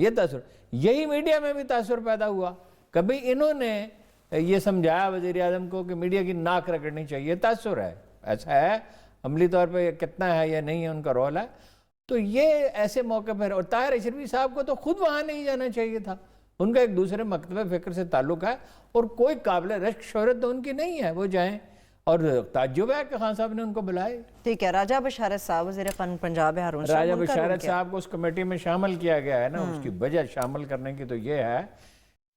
یہ تاثر، یہی میڈیا میں بھی تاثر پیدا ہوا. کبھی انہوں نے یہ سمجھایا وزیر اعظم کو کہ میڈیا کی ناک رگڑنی چاہیے، تاثر ہے، ایسا ہے عملی طور پہ کتنا ہے یا نہیں ہے ان کا رول ہے. تو یہ ایسے موقع پر، اور طاہر اشرفی صاحب کو تو خود وہاں نہیں جانا چاہیے تھا، ان کا ایک دوسرے مکتب فکر سے تعلق ہے اور کوئی قابل رشک شہرت تو ان کی نہیں ہے، وہ جائیں. اور تعجب ہے کہ خان صاحب نے ان کو بلائے. ٹھیک ہے. راجہ بشارت صاحب وزیر قانون پنجاب ہے، ہارون صاحب راجہ ان کا رول بشارت کیا؟ صاحب کو اس کمیٹی میں شامل کیا گیا ہے نا. اس کی وجہ شامل کرنے کی تو یہ ہے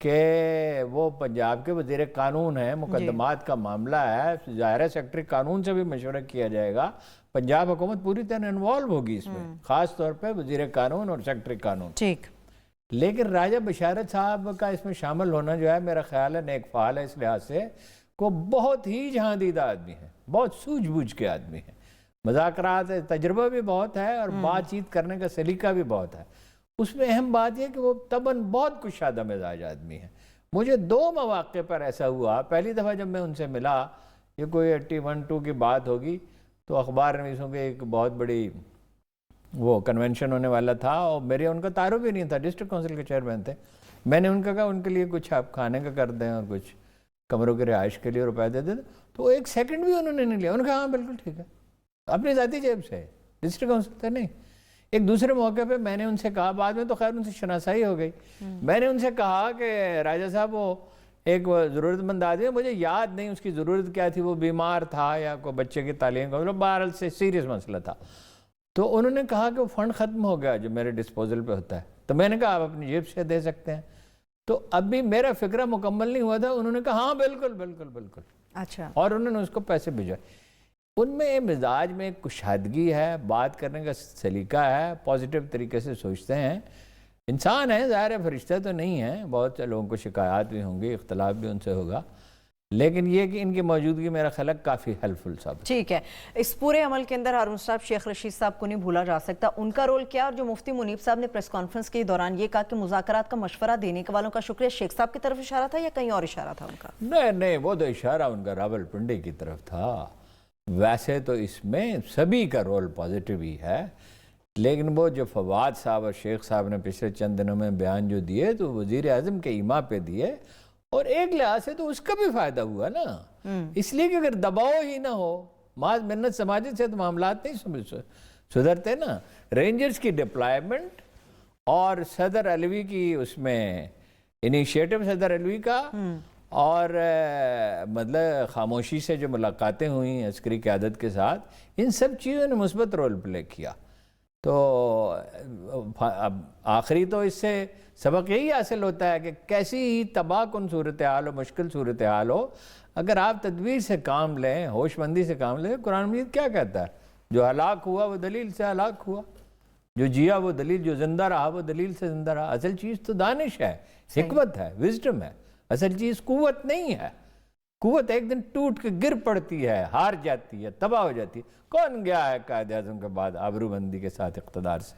کہ وہ پنجاب کے وزیر قانون ہیں، مقدمات کا معاملہ ہے، ظاہر ہے سیکرٹری قانون سے بھی مشورہ کیا جائے گا. پنجاب حکومت پوری طرح انوالو ہوگی اس میں، خاص طور پہ وزیر قانون اور سیکرٹری قانون. ٹھیک. لیکن راجہ بشارت صاحب کا اس میں شامل ہونا جو ہے میرا خیال ہے نیک فعال ہے، اس لحاظ سے کو بہت ہی جہاں دیدہ آدمی ہے، بہت سوجھ بوجھ کے آدمی ہے، مذاکرات تجربہ بھی بہت ہے اور بات چیت کرنے کا سلیقہ بھی بہت ہے. اس میں اہم بات یہ کہ وہ طبعاً بہت کشادہ مزاج آدمی ہے. مجھے 2 مواقع پر ایسا ہوا. پہلی دفعہ جب میں ان سے ملا، یہ کوئی 81-82 کی بات ہوگی، تو اخبار نویسوں کے ایک بہت بڑی وہ کنونشن ہونے والا تھا اور میرے ان کا تعارف بھی نہیں تھا، ڈسٹرکٹ کونسل کے چیئرمین تھے. میں نے ان کا کہا ان کے لیے کچھ آپ کھانے کا کر دیں اور کچھ کمروں کی رہائش کے لیے روپے دے دیں. تو 1 سیکنڈ بھی انہوں نے نہیں لیا. انہوں نے کہا ہاں بالکل ٹھیک ہے، اپنی ذاتی جیب سے، ڈسٹرکٹ کونسل تھے نہیں. ایک دوسرے موقع پہ میں نے ان سے کہا، بعد میں تو خیر ان سے شناسائی ہو گئی، میں نے ان سے کہا کہ راجہ صاحب وہ ایک ضرورت مند آدمی ہے، مجھے یاد نہیں اس کی ضرورت کیا تھی، وہ بیمار تھا یا کوئی بچے کی تعلیم کا بہرحال سے سیریس مسئلہ تھا. تو انہوں نے کہا کہ وہ فنڈ ختم ہو گیا جو میرے ڈسپوزل پہ ہوتا ہے. تو میں نے کہا آپ اپنی جیب سے دے سکتے ہیں. تو اب بھی میرا فکرہ مکمل نہیں ہوا تھا. انہوں نے کہا ہاں بالکل بالکل بالکل. اچھا. اور انہوں نے اس کو پیسے بھیجا. ان میں مزاج میں کشادگی ہے، بات کرنے کا سلیقہ ہے، پازیٹیو طریقے سے سوچتے ہیں. انسان ہیں، ظاہر ہے فرشتہ تو نہیں ہیں، بہت سے لوگوں کو شکایات بھی ہوں گی، اختلاف بھی ان سے ہوگا، لیکن یہ کہ ان کی موجودگی میرا خیال کافی ہیلپفل ثابت. ٹھیک ہے. اس پورے عمل کے اندر ہارون صاحب شیخ رشید صاحب کو نہیں بھولا جا سکتا. ان کا رول کیا؟ اور جو مفتی منیب صاحب نے پریس کانفرنس کے دوران یہ کہا کہ مذاکرات کا مشورہ دینے والوں کا شکریہ، شیخ صاحب کی طرف اشارہ تھا یا کہیں اور اشارہ تھا ان کا؟ نہیں، وہ تو اشارہ ان کا راول پنڈی کی طرف تھا. ویسے تو اس میں سبھی کا رول پازیٹیو ہی ہے، لیکن وہ جو فواد صاحب اور شیخ صاحب نے پچھلے چند دنوں میں بیان جو دیے تو وزیر اعظم کے ایما پہ دیے، اور ایک لحاظ سے تو اس کا بھی فائدہ ہوا نا. اس لیے کہ اگر دباؤ ہی نہ ہو، محض منت سماجت سے تو معاملات نہیں سدھرتے نا. رینجرز کی ڈپلائمنٹ اور صدر علوی کی اس میں انیشیٹو صدر علوی کا، اور مطلب خاموشی سے جو ملاقاتیں ہوئیں عسکری قیادت کے ساتھ، ان سب چیزوں نے مثبت رول پلے کیا. تو آخری تو اس سے سبق یہی حاصل ہوتا ہے کہ کیسی ہی تباہ کن صورتحال ہو، مشکل صورتحال ہو، اگر آپ تدبیر سے کام لیں، ہوش مندی سے کام لیں. قرآن مجید کیا کہتا ہے؟ جو ہلاک ہوا وہ دلیل سے ہلاک ہوا، جو جیا وہ دلیل، جو زندہ رہا وہ دلیل سے زندہ رہا. اصل چیز تو دانش ہے، حکمت ہے، وزڈم ہے. اصل چیز قوت نہیں ہے. قوت ایک دن ٹوٹ کے گر پڑتی ہے، ہار جاتی ہے، تباہ ہو جاتی ہے. کون گیا ہے قائد اعظم کے بعد آبرو بندی کے ساتھ اقتدار سے؟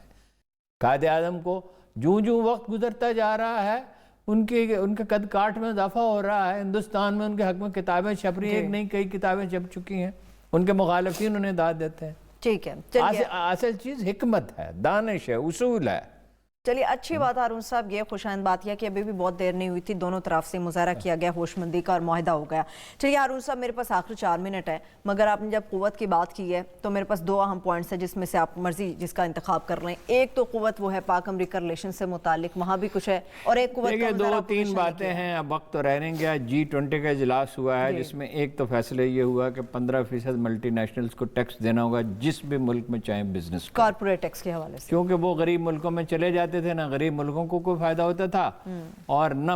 قائد اعظم کو جوں جوں وقت گزرتا جا رہا ہے ان کے قد کاٹ میں اضافہ ہو رہا ہے. ہندوستان میں ان کے حق میں کتابیں چھپ رہی ہیں، ایک نہیں کئی کتابیں چھپ چکی ہیں. ان کے مخالفین انہیں داد دیتے ہیں. ٹھیک ہے. چلیے اصل چیز حکمت ہے، دانش ہے، اصول ہے. چلیے اچھی بات ہارون صاحب، یہ خوشائند بات یہ کہ ابھی بھی بہت دیر نہیں ہوئی تھی، دونوں طرف سے مظاہرہ کیا گیا، ہوش مندی کا اور معاہدہ ہو گیا. چلیے ہارون صاحب میرے پاس آخری 4 منٹ ہے، مگر آپ نے جب قوت کی بات کی ہے تو میرے پاس 2 اہم پوائنٹس ہیں جس میں سے آپ مرضی جس کا انتخاب کر لیں. ایک تو قوت وہ ہے پاک امریکہ ریلیشن سے متعلق، وہاں بھی کچھ ہے، اور ایک قوت کا 2-3 باتیں ہیں. اب وقت تو رہ نہیں گیا. G20 کا اجلاس ہوا ہے جس میں ایک تو فیصلہ یہ ہوا کہ 15% ملٹی نیشنلز کو ٹیکس دینا ہوگا جس بھی ملک میں چاہیں بزنس، کارپوریٹ ٹیکس کے حوالے سے، کیونکہ وہ غریب ملکوں میں چلے جاتے تھے، نہ غریب ملکوں کو کوئی فائدہ ہوتا تھا اور نہ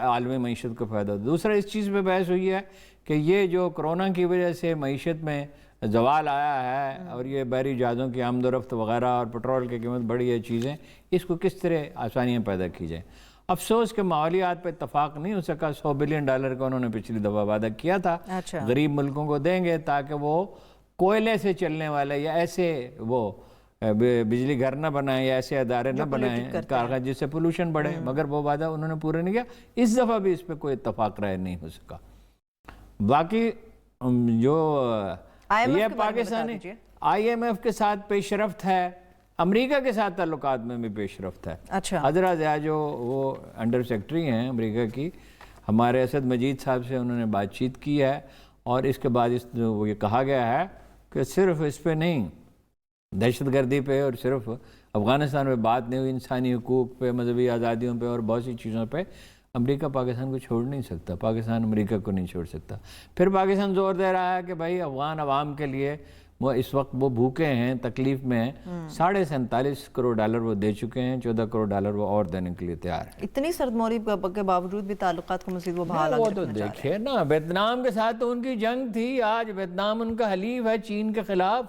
عالمی معیشت کو فائدہ ہوتا. دوسرا اس چیز پہ بحث ہوئی ہے کہ یہ جو کرونا کی وجہ سے معیشت میں زوال آیا ہے اور یہ بحری جہازوں کی آمد و رفت وغیرہ اور پٹرول کی قیمت بڑھی ہے چیزیں، اس کو کس طرح آسانیاں پیدا کی جائیں. افسوس کہ ماحولیات پہ اتفاق نہیں ہو سکا. $100 بلین کا انہوں نے پچھلی دفعہ وعدہ کیا تھا غریب ملکوں کو دیں گے تاکہ وہ کوئلے سے چلنے والے یا ایسے وہ بجلی گھر نہ بنائیں یا ایسے ادارے نہ بنائیں کارخانے جس سے پولوشن بڑھے، مگر وہ وعدہ انہوں نے پورا نہیں کیا. اس دفعہ بھی اس پہ کوئی اتفاق رائے نہیں ہو سکا. باقی جو یہ پاکستانی IMF کے ساتھ پیش رفت ہے امریکہ کے ساتھ تعلقات میں بھی پیش رفت ہے. اچھا عذرا ضیاء جو وہ انڈر سیکرٹری ہیں امریکہ کی, ہمارے اسد مجید صاحب سے انہوں نے بات چیت کی ہے, اور اس کے بعد وہ یہ کہا گیا ہے کہ صرف اس پہ نہیں, دہشت گردی پہ اور صرف افغانستان پہ بات نہیں ہوئی, انسانی حقوق پہ, مذہبی آزادیوں پہ اور بہت سی چیزوں پہ امریکہ پاکستان کو چھوڑ نہیں سکتا, پاکستان امریکہ کو نہیں چھوڑ سکتا. پھر پاکستان زور دے رہا ہے کہ بھائی افغان عوام کے لیے وہ اس وقت وہ بھوکے ہیں, تکلیف میں ہیں, $47 کروڑ وہ دے چکے ہیں, $14 کروڑ وہ اور دینے کے لیے تیار ہیں. اتنی سردموری کے باوجود بھی تعلقات کو مزید وہ بحال وہ تو دیکھیں نا, ویتنام کے ساتھ تو ان کی جنگ تھی, آج ویتنام ان کا حلیف ہے چین کے خلاف.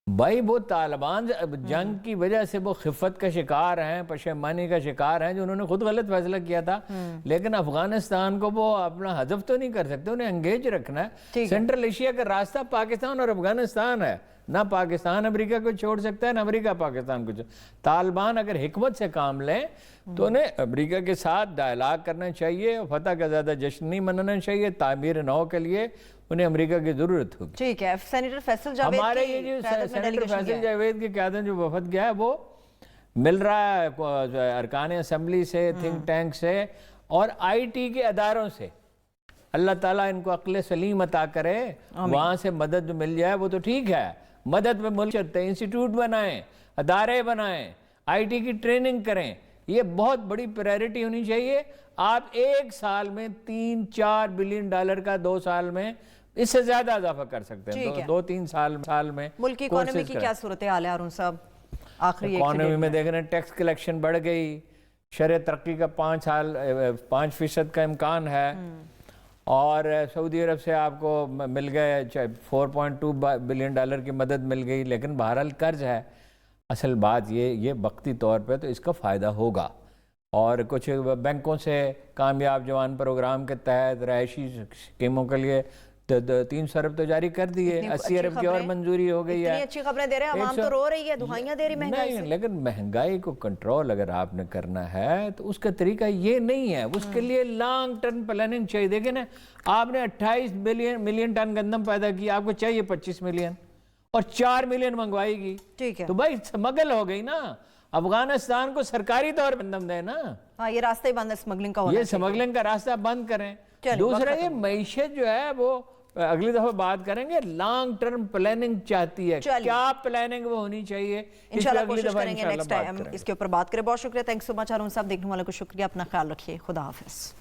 بھائی وہ طالبان جنگ کی وجہ سے وہ خفت کا شکار ہیں, پشیمانی کا شکار ہیں, جو انہوں نے خود غلط فیصلہ کیا تھا, لیکن افغانستان کو وہ اپنا حذف تو نہیں کر سکتے, انہیں انگیج رکھنا ہے. سینٹرل ایشیا کا راستہ پاکستان اور افغانستان ہے, نہ پاکستان امریکہ کو چھوڑ سکتا ہے نہ امریکہ پاکستان کو. طالبان اگر حکمت سے کام لیں تو انہیں امریکہ کے ساتھ ڈائلاگ کرنا چاہیے, فتح کا زیادہ جشن نہیں منانا چاہیے, تعمیر نو کے لیے انہیں امریکہ کی ضرورت ہوگی. ٹھیک ہے. سینیٹر فیصل جاوید ہمارے یہ جو سینیٹر فیصل جاوید کی قیادت جو وفد گیا ہے وہ مل رہا ہے ارکان اسمبلی سے, تھنک ٹینک سے اور آئی ٹی کے اداروں سے. اللہ تعالیٰ ان کو عقل سلیم عطا کرے, وہاں سے مدد جو مل جائے وہ تو ٹھیک ہے, مدد میں ملک چلتے, انسٹیٹیوٹ بنائیں, ادارے بنائیں, آئی ٹی کی ٹریننگ کریں, یہ بہت بڑی پرائرٹی ہونی چاہیے. آپ ایک سال میں $3-4 بلین کا 2 سال میں اس سے زیادہ اضافہ کر سکتے ہیں, 2-3 سال میں. ملک کی اکانومی کی کیا صورتحال ہے ہارون صاحب؟ آخری اکانومی میں دیکھ رہے ہیں ٹیکس کلیکشن بڑھ گئی, شرح ترقی کا 5% کا امکان ہے, اور سعودی عرب سے آپ کو مل گئے $4.2 بلین کی مدد مل گئی, لیکن بہرحال قرض ہے. اصل بات یہ وقتی طور پہ تو اس کا فائدہ ہوگا, اور کچھ بینکوں سے کامیاب جوان پروگرام کے تحت رہائشی اسکیموں کے لیے 300 ارب تو جاری کر دیے, 80 ارب کی اور منظوری ہو گئی ہے. اتنی اچھی خبریں دے رہے ہیں, عوام تو رو رہی ہے, دہائیاں دے رہی مہنگائی سے. لیکن مہنگائی کو کنٹرول اگر آپ نے کرنا ہے تو اس کا طریقہ یہ نہیں ہے, اس کے لیے لانگ ٹرم پلاننگ چاہیے. دیکھیں نا, آپ نے 28 ملین ٹن گندم پیدا کی, آپ کو چاہیے 25 ملین, اور 4 ملین منگوائی گی, ٹھیک ہے, تو بھائی سمگل ہو گئی نا. افغانستان کو سرکاری طور پر گندم دے نا. ہاں, یہ راستہ ہی بند ہے اسمگلنگ کا, یہ اسمگلنگ کا راستہ بند کریں. دوسرا یہ معیشت جو ہے وہ اگلی دفعہ بات کریں گے, لانگ ٹرم پلاننگ چاہتی ہے, کیا پلاننگ وہ ہونی چاہیے, انشاءاللہ کوشش کریں گے نیکسٹ ٹائم اس کے اوپر بات کریں. بہت شکریہ, تھینک سو مچ ہارون صاحب. دیکھنے والوں کو شکریہ, اپنا خیال رکھیے, خدا حافظ.